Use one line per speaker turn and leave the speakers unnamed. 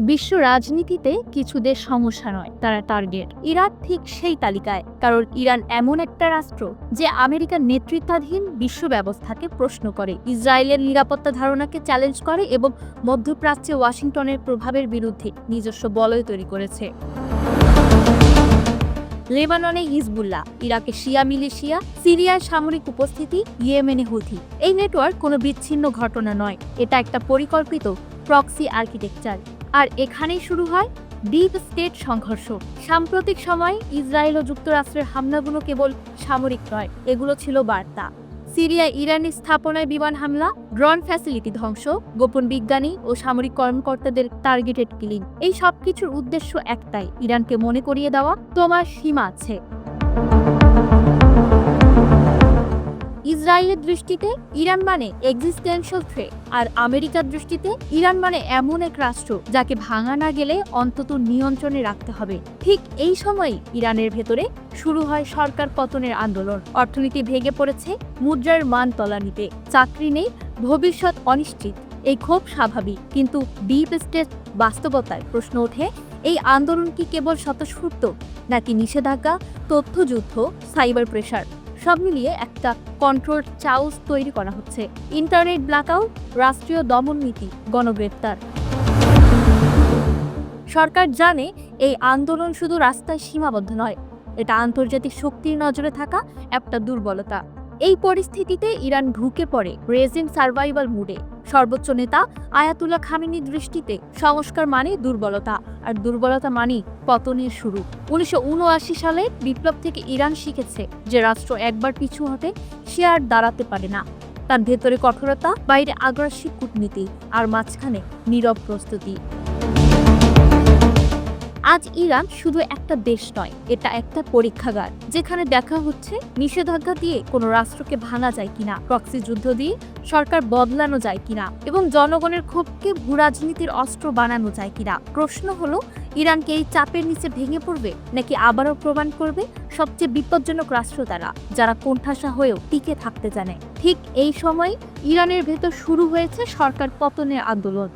বিশ্ব রাজনীতিতে কিছু দেশ সমস্যা নয়, তারা টার্গেট। ইরান ঠিক সেই তালিকায়, কারণ ইরান এমন একটা রাষ্ট্র যে আমেরিকার নেতৃত্বাধীন বিশ্ব ব্যবস্থাকে প্রশ্ন করে, ইসরায়েলের নিরাপত্তা ধারণাকে চ্যালেঞ্জ করে এবং মধ্যপ্রাচ্যে ওয়াশিংটনের প্রভাবের বিরুদ্ধে নিজস্ব বলয় তৈরি করেছে। লেবাননে হিজবুল্লাহ, ইরাকে শিয়া মিলিশিয়া, সিরিয়ায় সামরিক উপস্থিতি, ইয়েমেনে হুথি। এই নেটওয়ার্ক কোনো বিচ্ছিন্ন ঘটনা নয়, এটা একটা পরিকল্পিত প্রক্সি আর্কিটেকচার। আর এখানেই শুরু হয় ডিপ স্টেট সংঘর্ষ। সাম্প্রতিক সময়ে ইসরায়েল ও যুক্তরাষ্ট্রের হামলাগুলো কেবল সামরিক নয়, এগুলো ছিল বার্তা। সিরিয়ায় ইরানি স্থাপনায় বিমান হামলা, ড্রোন ফ্যাসিলিটি ধ্বংস, গোপন বিজ্ঞানী ও সামরিক কর্মকর্তাদের টার্গেটেড কিলিং। এই সবকিছুর উদ্দেশ্য একটাই, ইরানকে মনে করিয়ে দেওয়া তোমার সীমা আছে। ইসরায়েলের দৃষ্টিতে ইরান মানে এক্সিস্টেনশিয়াল থ্রেট, আর আমেরিকার দৃষ্টিতে ইরান মানে এমন এক রাষ্ট্র যাকে ভাঙা না গেলে অন্তত নিয়ন্ত্রণে রাখতে হবে। ঠিক এই সময়ই ইরানের ভেতরে শুরু হয় সরকার পতনের আন্দোলন। অর্থনীতি ভেঙে পড়েছে, মুদ্রার মান তলানিতে, চাকরি নেই, ভবিষ্যৎ অনিশ্চিত। এই ক্ষোভ স্বাভাবিক, কিন্তু ডিপ স্টেট বাস্তবতায় প্রশ্ন ওঠে, এই আন্দোলন কি কেবল স্বতঃস্ফূর্ত, নাকি নিষেধাজ্ঞা, তথ্যযুদ্ধ, সাইবার প্রেসার সব মিলিয়ে একটা কন্ট্রোল চাউস তৈরি করা হচ্ছে? ইন্টারনেট ব্ল্যাকআউট, রাষ্ট্রীয় দমন নীতি, গণগ্রেপ্তার। সরকার জানে এই আন্দোলন শুধু রাস্তায় সীমাবদ্ধ নয়, এটা আন্তর্জাতিক শক্তির নজরে থাকা একটা দুর্বলতা। এই পরিস্থিতিতে ইরান ঢুকে পড়ে রেজিম সার্ভাইভাল মুডে। সর্বোচ্চ নেতা আয়াতুল্লাহ খামেনির দৃষ্টিতে সংস্কার মানে দুর্বলতা, আর দুর্বলতা মানে পতনের শুরু। 1979 সালে বিপ্লব থেকে ইরান শিখেছে যে রাষ্ট্র একবার পিছু হতে সে আর দাঁড়াতে পারে না। তার ভেতরে কঠোরতা, বাইরে আগ্রাসী কূটনীতি, আর মাঝখানে নীরব প্রস্তুতি। আজ ইরান শুধু একটা দেশ নয়, এটা একটা পরীক্ষাগার, যেখানে দেখা হচ্ছে নিষেধাজ্ঞা দিয়ে কোনো রাষ্ট্রকে ভাঙা যায় কিনা, প্রক্সি যুদ্ধ দিয়ে সরকার বদলানো যায় কিনা, এবং জনগণের ক্ষোভকে ভূরাজনীতির অস্ত্র বানানো যায় কিনা। প্রশ্ন হলো, ইরানকে এই চাপের নিচে ভেঙে পড়বে, নাকি আবারও প্রমাণ করবে সবচেয়ে বিপজ্জনক রাষ্ট্র তারা, যারা কোণঠাসা হয়েও টিকে থাকতে জানে? ঠিক এই সময় ইরানের ভেতর শুরু হয়েছে সরকার পতনের আন্দোলন।